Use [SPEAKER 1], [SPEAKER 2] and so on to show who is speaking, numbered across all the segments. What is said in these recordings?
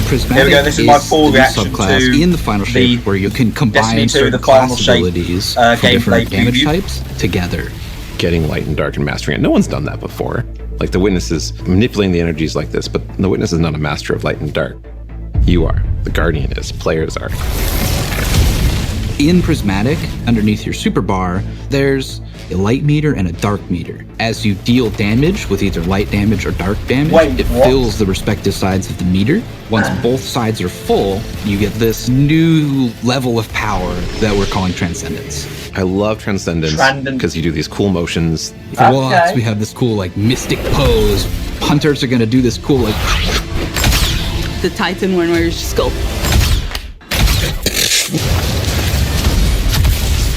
[SPEAKER 1] Prismatic
[SPEAKER 2] There we go, this is my full
[SPEAKER 1] the new
[SPEAKER 2] reaction
[SPEAKER 1] subclass
[SPEAKER 2] to
[SPEAKER 1] in the final shape
[SPEAKER 2] the
[SPEAKER 1] where you can combine
[SPEAKER 2] Destiny 2,
[SPEAKER 1] certain
[SPEAKER 2] the final
[SPEAKER 1] class
[SPEAKER 2] shape,
[SPEAKER 1] abilities from
[SPEAKER 2] gameplay
[SPEAKER 1] different damage
[SPEAKER 2] preview.
[SPEAKER 1] types together.
[SPEAKER 3] Getting light and dark and mastering it. No one's done that before. Like the Witness is manipulating the energies like this, but the Witness is not a master of light and dark. You are. The Guardian is. Players are.
[SPEAKER 1] In Prismatic, underneath your super bar, there's a light meter and a dark meter. As you deal damage with either light damage or dark damage,
[SPEAKER 2] Wait,
[SPEAKER 1] it
[SPEAKER 2] what?
[SPEAKER 1] fills the respective sides of the meter. Once both sides are full, you get this new level of power that we're calling Transcendence.
[SPEAKER 3] I love Transcendence because you do these cool motions.
[SPEAKER 1] For Warlocks, we have this cool like mystic pose. Hunters are gonna do this cool like
[SPEAKER 4] The Titan one where you're just go.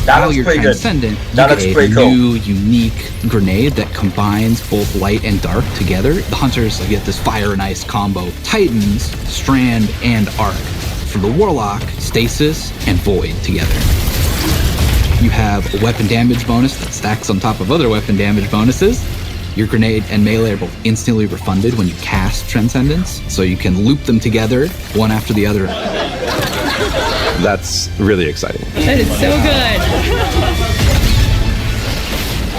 [SPEAKER 2] That
[SPEAKER 1] while
[SPEAKER 2] looks
[SPEAKER 1] you're
[SPEAKER 2] pretty good.
[SPEAKER 1] Transcendent,
[SPEAKER 2] That
[SPEAKER 1] you
[SPEAKER 2] looks
[SPEAKER 1] get a
[SPEAKER 2] pretty cool.
[SPEAKER 1] new unique grenade that combines both light and dark together. The Hunters get this fire and ice combo. Titans, Strand, and Arc. For the Warlock, Stasis and Void together. You have a weapon damage bonus that stacks on top of other weapon damage bonuses. Your grenade and melee are both instantly refunded when you cast Transcendence, so you can loop them together, one after the other.
[SPEAKER 3] That's really exciting.
[SPEAKER 4] That is so good.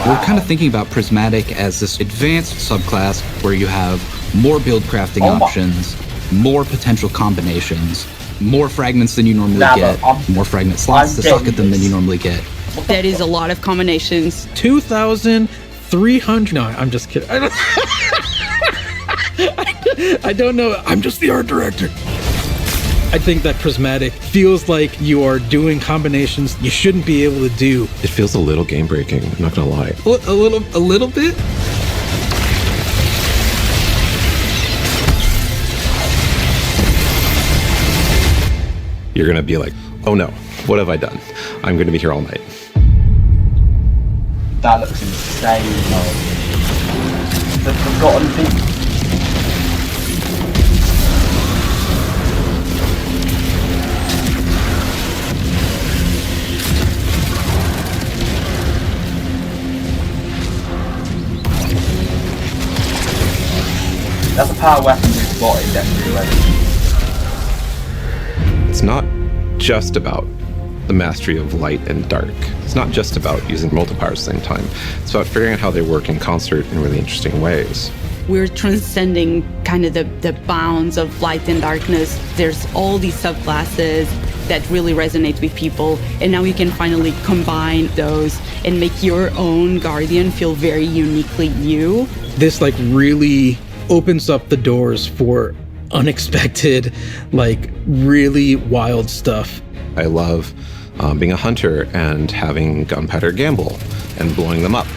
[SPEAKER 1] We're kind of thinking about Prismatic as this advanced subclass where you have more build crafting options, more potential combinations, more fragments than you normally get, more fragment slots to socket them than you normally get.
[SPEAKER 4] That is a lot of combinations.
[SPEAKER 5] 2,300. No, I'm just kidding. I don't know. I'm just the art director. I think that Prismatic feels like you are doing combinations you shouldn't be able to do.
[SPEAKER 3] It feels a little game breaking, I'm not gonna lie.
[SPEAKER 1] A little bit?
[SPEAKER 3] You're gonna be like, oh no, what have I done? I'm gonna be here all night.
[SPEAKER 2] That looks insane, though. The Forgotten People. That's a power weapon we've got in Destiny already.
[SPEAKER 3] It's not just about the mastery of light and dark. It's not just about using multiple powers at the same time. It's about figuring out how they work in concert in really interesting ways.
[SPEAKER 4] We're transcending kind of the bounds of light and darkness. There's all these subclasses that really resonate with people, and now you can finally combine those and make your own Guardian feel very uniquely you.
[SPEAKER 5] This like really opens up the doors for unexpected, like really wild stuff.
[SPEAKER 3] I love being a hunter and having gunpowder gamble and blowing them up.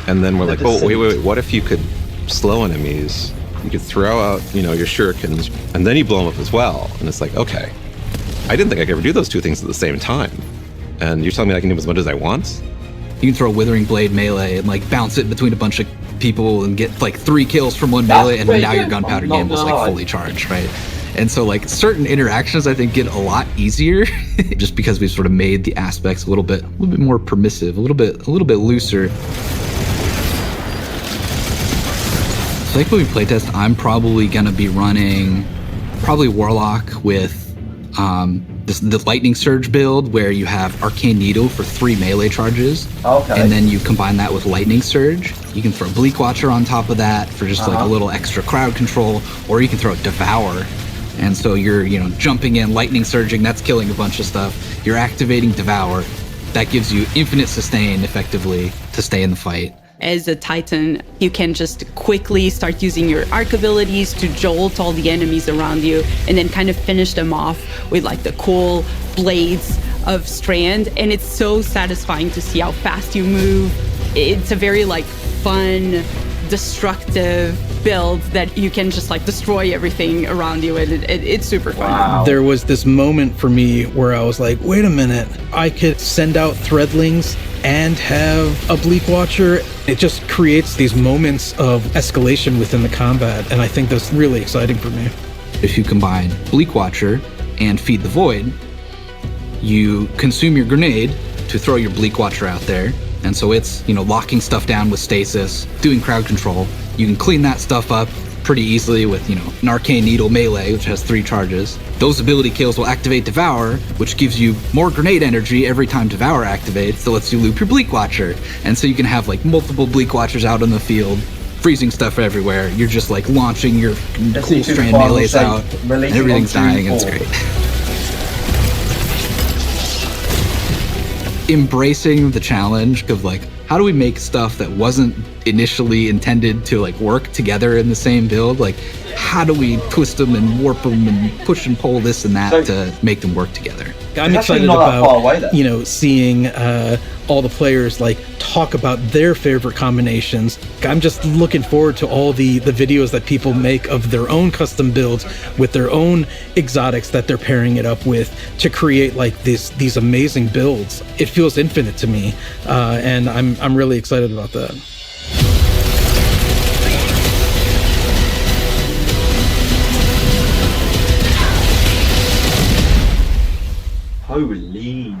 [SPEAKER 3] And then we're like, oh, wait, what if you could slow enemies? You could throw out, your shurikens, and then you blow them up as well. And it's like, okay, I didn't think I could ever do those two things at the same time. And you're telling me I can do as much as I want?
[SPEAKER 1] You can throw a Withering Blade melee and like bounce it between a bunch of people and get like 3 kills from one melee, and now your gunpowder gamble's like fully charged, right? And so like certain interactions I think get a lot easier just because we've sort of made the aspects a little bit more permissive, a little bit looser. So like when we playtest, I'm probably gonna be running Warlock with the Lightning Surge build where you have Arcane Needle for 3 melee charges.
[SPEAKER 2] Okay.
[SPEAKER 1] And then you combine that with Lightning Surge. You can throw Bleak Watcher on top of that for just like a little extra crowd control, or you can throw Devour. And so you're, jumping in, lightning surging, that's killing a bunch of stuff. You're activating Devour. That gives you infinite sustain, effectively, to stay in the fight.
[SPEAKER 4] As a Titan, you can just quickly start using your arc abilities to jolt all the enemies around you and then kind of finish them off with like the cool blades of Strand. And it's so satisfying to see how fast you move. It's a very like fun, destructive build that you can just like destroy everything around you, and it's super fun.
[SPEAKER 2] Wow.
[SPEAKER 5] There was this moment for me where I was like, wait a minute, I could send out Threadlings and have a Bleak Watcher. It just creates these moments of escalation within the combat, and I think that's really exciting for me.
[SPEAKER 1] If you combine Bleak Watcher and Feed the Void, you consume your grenade to throw your Bleak Watcher out there. And so it's, locking stuff down with stasis, doing crowd control. You can clean that stuff up, pretty easily with, an Arcane Needle melee, which has 3 charges. Those ability kills will activate Devour, which gives you more grenade energy every time Devour activates, so lets you loop your Bleak Watcher. And so you can have like multiple Bleak Watchers out on the field, freezing stuff everywhere. You're just like launching your cool strand melees out, and everything's dying, and it's great. Embracing the challenge of like, how do we make stuff that wasn't initially intended to like work together in the same build? Like, how do we twist them and warp them and push and pull this and that to make them work together?
[SPEAKER 5] I'm excited about, seeing all the players like talk about their favorite combinations. I'm just looking forward to all the videos that people make of their own custom builds with their own exotics that they're pairing it up with to create like these amazing builds. It feels infinite to me, and I'm really excited about that.
[SPEAKER 2] Holy.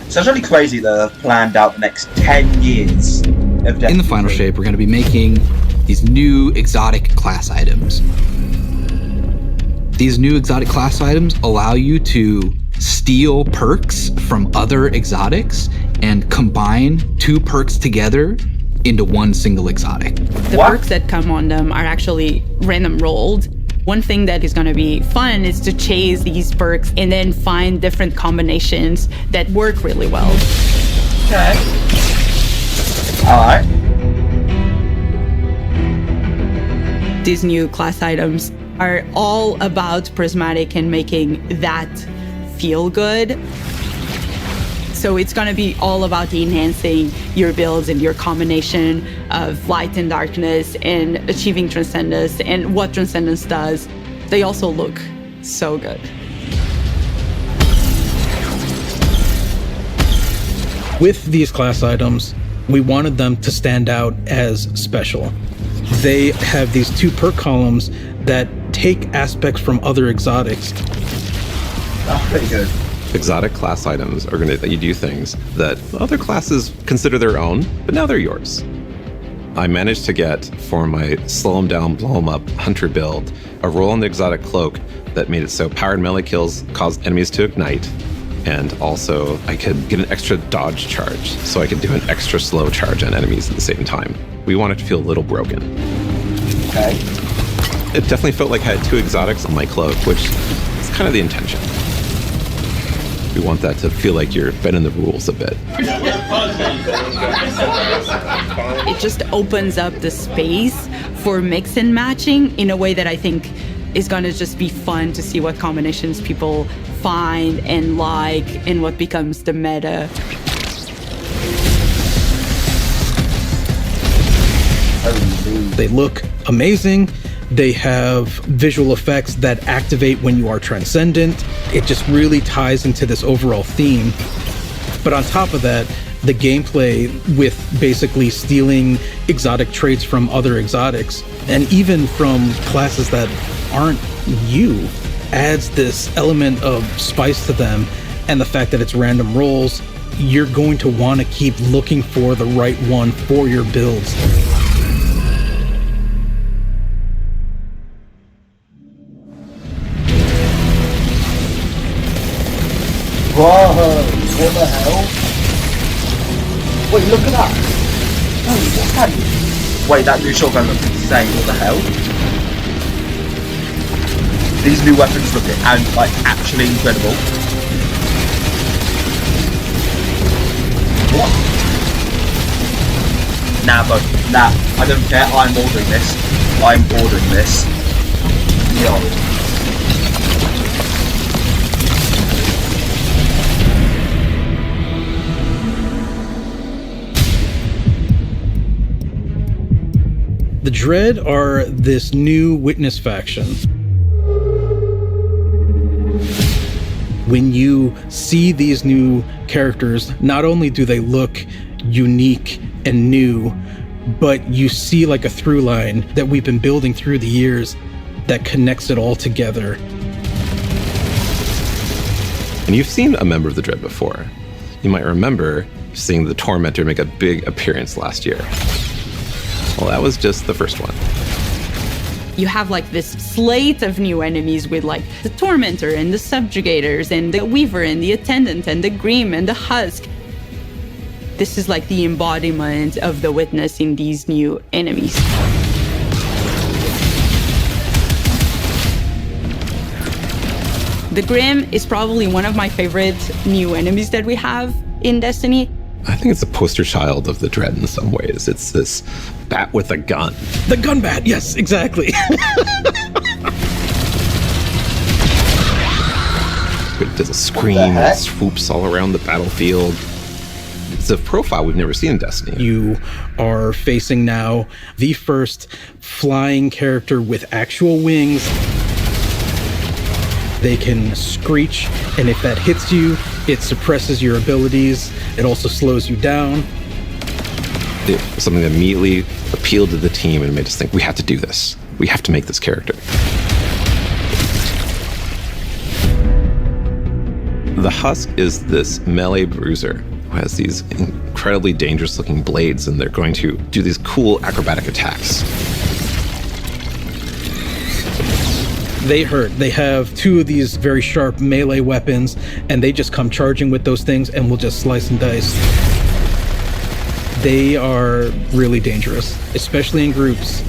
[SPEAKER 2] So it's really crazy that they've planned out the next 10 years of
[SPEAKER 1] In the final shape, we're going to be making these new exotic class items. These new exotic class items allow you to steal perks from other exotics and combine 2 perks together into one single exotic.
[SPEAKER 4] The perks that come on them are actually random rolled. One thing that is going to be fun is to chase these perks and then find different combinations that work really well.
[SPEAKER 2] Okay. Alright.
[SPEAKER 4] These new class items are all about Prismatic and making that feel good. So it's going to be all about enhancing your builds and your combination of light and darkness and achieving Transcendence and what Transcendence does. They also look so good.
[SPEAKER 5] With these class items, we wanted them to stand out as special. They have these 2 perk columns that take aspects from other exotics.
[SPEAKER 2] That's pretty good.
[SPEAKER 3] Exotic class items are going to let you do things that other classes consider their own, but now they're yours. I managed to get, for my slow them down, blow them up hunter build, a roll on the exotic cloak that made it so powered melee kills caused enemies to ignite, and also I could get an extra dodge charge, so I could do an extra slow charge on enemies at the same time. We want it to feel a little broken.
[SPEAKER 2] Okay.
[SPEAKER 3] It definitely felt like I had 2 exotics on my cloak, which is kind of the intention. We want that to feel like you're bending the rules a bit.
[SPEAKER 4] It just opens up the space for mix and matching in a way that I think is going to just be fun to see what combinations people find and like and what becomes the meta.
[SPEAKER 5] They look amazing. They have visual effects that activate when you are transcendent. It just really ties into this overall theme. But on top of that, the gameplay with basically stealing exotic traits from other exotics, and even from classes that aren't you, adds this element of spice to them. And the fact that it's random rolls, you're going to want to keep looking for the right one for your builds.
[SPEAKER 2] Whoa, what the hell? Wait, look at that! Oh, what's that? Wait, that new shotgun looks insane, what the hell? These new weapons look like actually incredible. What? Nah, bud, nah, I don't care, I'm ordering this. I'm ordering this. Yo.
[SPEAKER 5] The Dread are this new witness faction. When you see these new characters, not only do they look unique and new, but you see like a through line that we've been building through the years that connects it all together.
[SPEAKER 3] And you've seen a member of the Dread before. You might remember seeing the Tormentor make a big appearance last year. Well, that was just the first one.
[SPEAKER 4] You have like this slate of new enemies with like the Tormentor and the Subjugators and the Weaver and the Attendant and the Grim and the Husk. This is like the embodiment of the Witness in these new enemies. The Grim is probably one of my favorite new enemies that we have in Destiny.
[SPEAKER 3] I think it's a poster child of the Dread in some ways. It's this bat with a gun.
[SPEAKER 5] The gun bat, yes, exactly.
[SPEAKER 3] It does a scream and swoops all around the battlefield. It's a profile we've never seen in Destiny.
[SPEAKER 5] You are facing now the first flying character with actual wings. They can screech, and if that hits you, it suppresses your abilities. It also slows you down.
[SPEAKER 3] Something that immediately appealed to the team and made us think, we have to do this. We have to make this character. The Husk is this melee bruiser who has these incredibly dangerous looking blades, and they're going to do these cool acrobatic attacks.
[SPEAKER 5] They hurt. They have two of these very sharp melee weapons, and they just come charging with those things and will just slice and dice. They are really dangerous, especially in groups.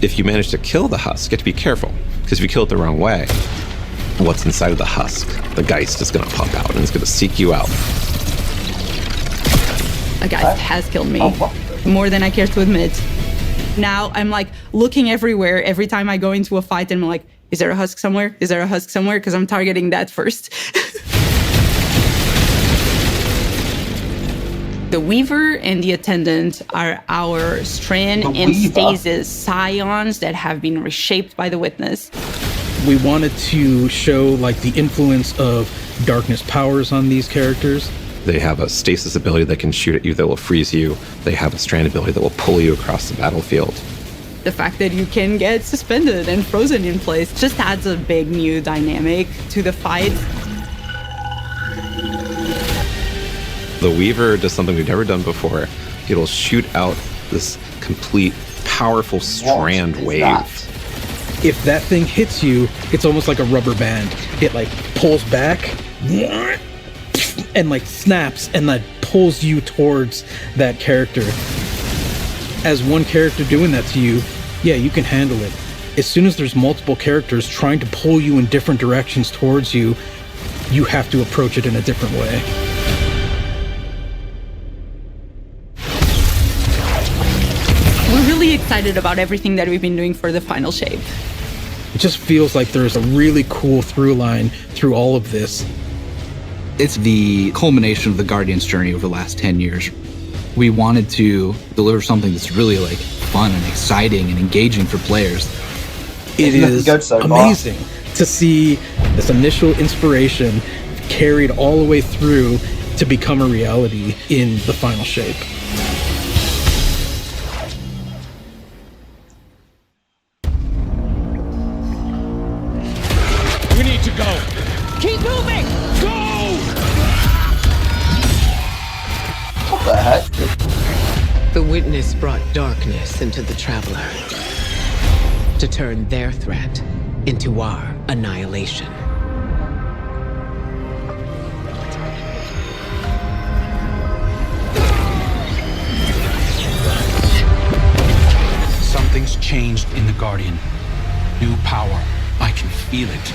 [SPEAKER 3] If you manage to kill the Husk, you have to be careful, because if you kill it the wrong way, what's inside of the Husk, the Geist, is going to pop out and it's going to seek you out.
[SPEAKER 4] A Geist has killed me more than I care to admit. Now I'm like looking everywhere every time I go into a fight, and I'm like, is there a Husk somewhere? Is there a Husk somewhere? Because I'm targeting that first. The Weaver and the Attendant are our Strand and Stasis scions that have been reshaped by the Witness.
[SPEAKER 5] We wanted to show like the influence of darkness powers on these characters.
[SPEAKER 3] They have a stasis ability that can shoot at you that will freeze you. They have a strand ability that will pull you across the battlefield.
[SPEAKER 4] The fact that you can get suspended and frozen in place just adds a big new dynamic to the fight.
[SPEAKER 3] The Weaver does something we've never done before. It'll shoot out this complete, powerful strand wave.
[SPEAKER 5] If that thing hits you, it's almost like a rubber band. It like pulls back and like snaps and like pulls you towards that character. As one character doing that to you, yeah, you can handle it. As soon as there's multiple characters trying to pull you in different directions towards you, you have to approach it in a different way.
[SPEAKER 4] We're really excited about everything that we've been doing for the final shape.
[SPEAKER 5] It just feels like there's a really cool through line through all of this.
[SPEAKER 1] It's the culmination of the Guardian's journey over the last 10 years. We wanted to deliver something that's really like fun and exciting and engaging for players.
[SPEAKER 5] It is amazing to see this initial inspiration carried all the way through to become a reality in the final shape.
[SPEAKER 6] We need to go. Keep moving. Go!
[SPEAKER 2] What the heck?
[SPEAKER 7] The Witness brought darkness into the Traveler to turn their threat into our annihilation.
[SPEAKER 6] Something's changed in the Guardian. New power. I can feel it.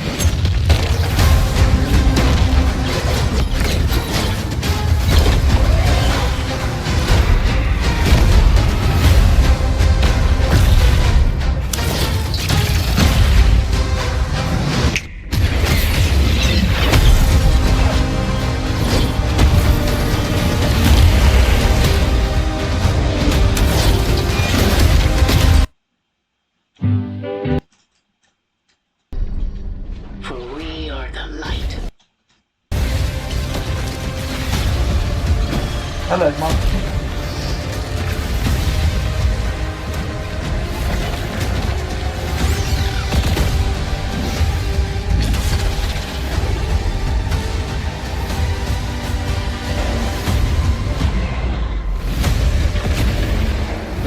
[SPEAKER 2] Hello, Mum.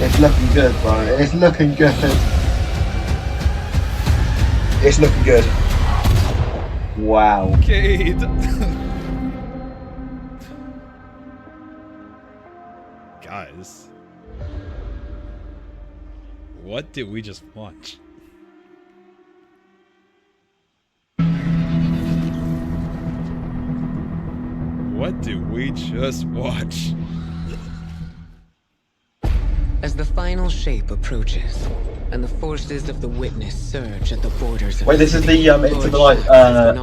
[SPEAKER 2] It's looking good, bro. It's looking good. It's looking good. Wow.
[SPEAKER 8] Cade. Guys. What did we just watch? What did we just watch?
[SPEAKER 7] As the final shape approaches, and the forces of the Witness surge at the borders of
[SPEAKER 2] Wait, this is the Into the Light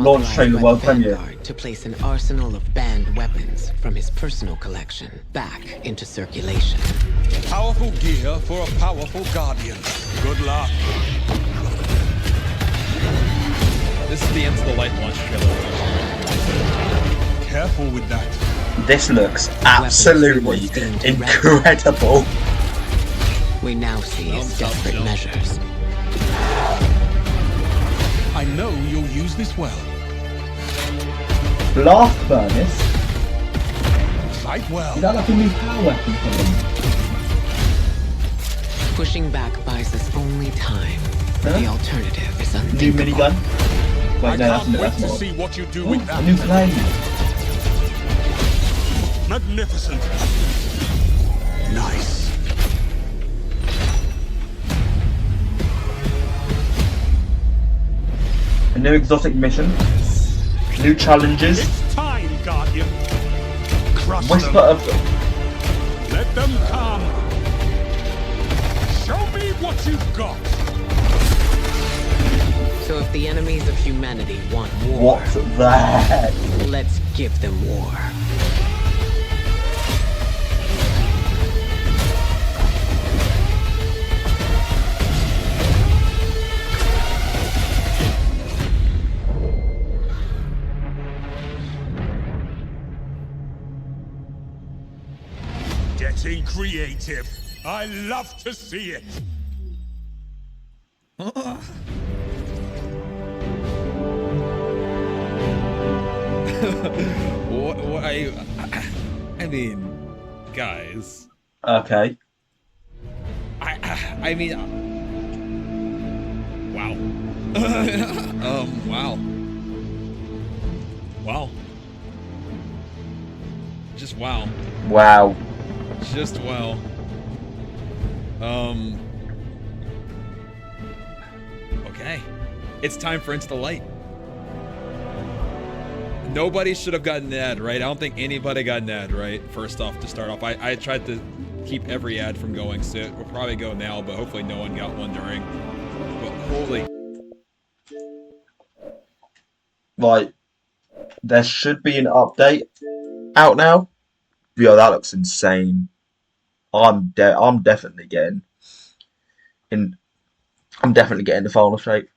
[SPEAKER 2] launch trailer world premiere.
[SPEAKER 7] To place an arsenal of banned weapons from his personal collection back into circulation.
[SPEAKER 6] Powerful gear for a powerful guardian. Good luck.
[SPEAKER 8] This is the Into the Light launch trailer.
[SPEAKER 6] Careful with that.
[SPEAKER 2] This looks absolutely incredible.
[SPEAKER 7] We now see his desperate measures.
[SPEAKER 6] I know you'll use this well.
[SPEAKER 2] Blast furnace?
[SPEAKER 6] Fight well.
[SPEAKER 2] Is that like a new power weapon for them?
[SPEAKER 7] Pushing back buys us only time.
[SPEAKER 2] Huh?
[SPEAKER 7] The alternative is
[SPEAKER 2] New
[SPEAKER 7] unthinkable.
[SPEAKER 2] minigun? Wait,
[SPEAKER 6] I
[SPEAKER 2] no, that's
[SPEAKER 6] can't wait
[SPEAKER 2] that's
[SPEAKER 6] to
[SPEAKER 2] not.
[SPEAKER 6] see what you do
[SPEAKER 2] Oh,
[SPEAKER 6] with
[SPEAKER 2] a
[SPEAKER 6] that.
[SPEAKER 2] new plane.
[SPEAKER 6] Magnificent. Nice.
[SPEAKER 2] A new exotic mission. New challenges.
[SPEAKER 6] It's time, Guardian. Crush
[SPEAKER 2] Whisper
[SPEAKER 6] them.
[SPEAKER 2] of...
[SPEAKER 6] Let them come. Show me what you've got.
[SPEAKER 7] So if the enemies of humanity want war,
[SPEAKER 2] What the heck?
[SPEAKER 7] let's give them war.
[SPEAKER 6] Getting creative. I love to see it.
[SPEAKER 8] What I mean, guys.
[SPEAKER 2] Okay.
[SPEAKER 8] I mean, wow. Wow. Wow. Just wow.
[SPEAKER 2] Wow.
[SPEAKER 8] Just wow. Okay. It's time for Into the Light. Nobody should have gotten an ad, right? I don't think anybody got an ad, right? First off, to start off, I tried to keep every ad from going, so it will probably go now, but hopefully no one got one during. But holy.
[SPEAKER 2] Like, there should be an update out now. Yo, that looks insane. I'm definitely getting in. I'm definitely getting the final shape.